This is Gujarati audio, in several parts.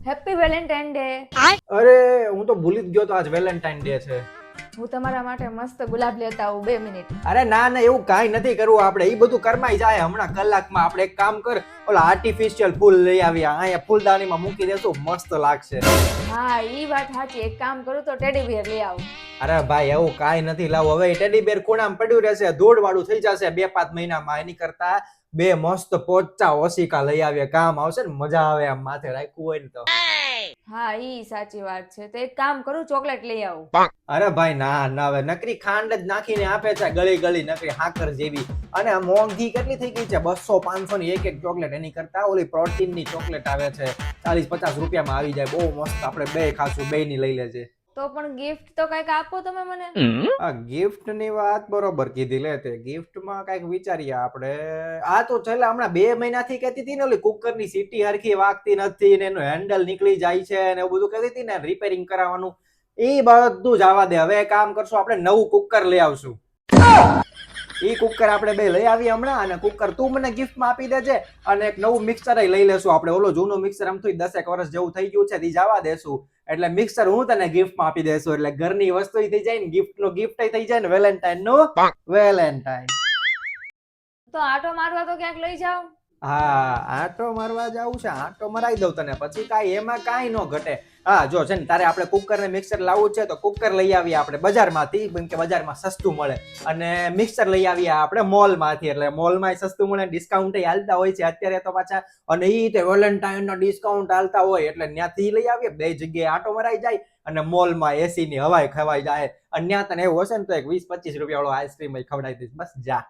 Happy Valentine day. અરે હું તો ભૂલી જ ગયો તો આજ વેલેન્ટાઇન ડે છે. હું તમારા માટે મસ્ત ગુલાબ લેતા આવું 2 મિનિટ. અરે ના ના એવું કાંઈ નથી કરવું આપણે, એ બધું કરમાઈ જાય હમણાં કલાકમાં. આપણે એક કામ કર, ઓલા આર્ટિફિશિયલ ફૂલ લઈ આવ્યા, અહીંયા ફૂલદાનીમાં મૂકી દેશું, મસ્ત લાગશે. હા ઈ વાત સાચી. એક કામ કરું તો ટેડી બિયર લઈ આવું. અરે ભાઈ એવું કાંઈ નથી લાવું. હવે ટેડી બેર ખૂણામાં પડ્યું રહેશે, ધૂળ વાળું થઈ જશે 2-5 મહિનામાં. એની કરતા 2 મસ્ત પોચા ઓશિકા લઈ આવીએ, કામ આવશે ને, મજા આવે આમ માથે રાખ્યું હોય ને તો. હા ઈ સાચી વાત છે. તો એક કામ કરું, ચોકલેટ લઈ આવું. અરે ભાઈ ના ના, હવે નકરી ખાંડ જ નાખીને આપે છે, ગળી ગળી નકરી હાકર જેવી. અને આ મોંઘી કેટલી થઈ ગઈ છે, 200-500 ની એક ચોકલેટ. એની કરતા ઓલી પ્રોટીન ની ચોકલેટ આવે છે, 40-50 રૂપિયામાં આવી જાય, બહુ મસ્ત. આપણે બે ખાશું, બે ની લઈ લેજે. તો પણ ગિફ્ટ તો કઈક આપો તમે મને. આ ગિફ્ટ ની વાત બરોબર કીધી. લે તે ગિફ્ટ માં કઈક વિચારીએ આપણે. આ તો છેલ્લા હમણાં 2 મહિનાથી કહેતી હતી ને, ઓલી કુકર ની સીટી હરખી વાગતી નથી ને એનું હેન્ડલ નીકળી જાય છે ને એવું બધું કહેતી હતી ને, રિપેરિંગ કરાવવાનું. એ બધું જવા દે. હવે કામ કરશું, આપણે નવું કુકર લઈ આવશું. ઈ કુકર આપણે બે લઈ આવીએ હમણાં, અને કુકર તું મને ગિફ્ટમાં આપી દેજે, અને એક નવું મિક્સર લઈ લેશું આપણે. ઓલો જૂનું મિક્સર આમ તો 10 વર્ષ જેવું થઈ ગયું છે, ઈ જવા દેશું. એટલે મિક્સર હું તને ગિફ્ટમાં આપી દેશું, એટલે ઘરની વસ્તુ થઈ જાય ને, ગિફ્ટ નો ગિફ્ટ થઈ જાય ને, વેલેન્ટાઇન નું વેલેન્ટાઇન. તો આટો મારવા તો ક્યાંક લઈ જાઓ. હા આટો મારવા જાવું છે, આટો મરાઈ દઉં તને, પછી કાંઈ એમાં કાંઈ ન ઘટે. હા જો છે ને, તારે આપણે કુકર ને મિક્સર લાવવું છે તો કુકર લઈ આવીએ આપણે બજારમાંથી, કેમ કે બજારમાં સસ્તું મળે. અને મિક્સર લઈ આવીએ આપણે મોલમાંથી, એટલે મોલમાં સસ્તું મળે, ડિસ્કાઉન્ટ હાલતા હોય છે અત્યારે તો પાછા. અને ઈ તે વેલેન્ટાઇન નો ડિસ્કાઉન્ટ હાલતા હોય એટલે ત્યાંથી લઈ આવીએ. બે જગ્યાએ આટો મરાઈ જાય, અને મોલમાં એસી ની હવાય ખવાઈ જાય. અને ત્યાં તને એવું હશે ને તો એક 20-25 રૂપિયા વાળો આઈસ્ક્રીમ ખવડાવી દઈશ, બસ જા.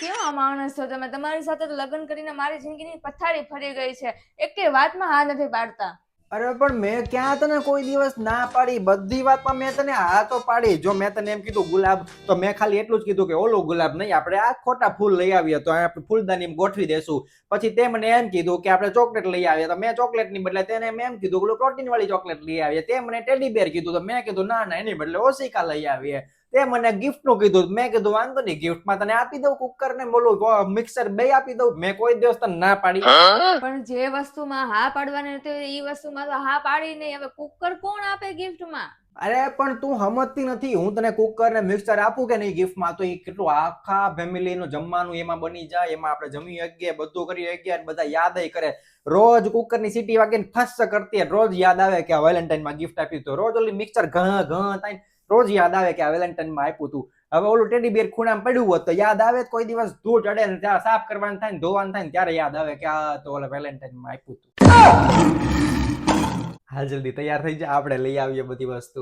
કેવા માણસ છો તમે. તમારી સાથે તો લગ્ન કરીને મારી જિંદગીની પથારી ફરી ગઈ છે. એકે વાતમાં હા નથી પાડતા. અરે પણ મેં ક્યાં તને કોઈ દિવસ ના પાડી? બધી વાતમાં મેં તને હા તો પાડી. જો મેં તને એમ કીધું ગુલાબ, તો મેં ખાલી એટલું જ કીધું કે ઓલો ગુલાબ નહીં, આપણે આ ખોટા ફૂલ લઈ આવીએ તો આપણે ફૂલદાની ગોઠવી દેશું. પછી તે મને એમ કીધું કે આપણે ચોકલેટ લઈ આવીએ, તો મેં ચોકલેટ ની બદલે તેને એમ કીધું કે પ્રોટીન વાળી ચોકલેટ લઈ આવીએ. તે મને ટેડી બેર કીધું, તો મેં કીધું ના ના, એની બદલે ઓશિકા લઈ આવીએ. તે મને ગિફ્ટ નું કીધું, મેં કીધું વાંધો નહીં, ગિફ્ટમાં તને આપી દઉં કુકર ને બોલું મિક્સર બે આપી દઉં. મેં કોઈ દિવસ તને ના પાડી. પણ જે વસ્તુમાં હા પાડવાની હતી એ વસ્તુમાં તો હા પાડી નહીં. હવે કુકર કોણ આપે ગિફ્ટમાં? અરે પણ તું સમજતી નથી. હું તને કુકર ને મિક્સર આપું કે નહીં ગિફ્ટમાં, તો એ કેટલું આખા ફેમિલી નું જમવાનું એમાં બની જાય, એમાં આપણે જમી શકીએ, બધું કરી શકીએ, બધા યાદ કરે. રોજ કુકર ની સીટી વાગે ને ફસ કરતી, રોજ યાદ આવે કે આ વેલેન્ટાઇન માં ગિફ્ટ આપી. તો રોજ ઓલી મિક્સર ઘ થાય, રોજ યાદ આવે કે આ વેલેન્ટાઇન માં આપ્યું તું. હવે ઓલું ટેડી બેર ખૂણામાં પડ્યું હોત તો યાદ આવે કોઈ દિવસ? ધૂળ ચડે ને ત્યાં સાફ કરવાનું થાય ને ધોવાનું થાય ને ત્યારે યાદ આવે કે આ તો ઓલા વેલેન્ટાઇન માં આપ્યું તું. હાલ જલ્દી તૈયાર થઈ જા, આપણે લઈ આવીએ બધી વસ્તુ.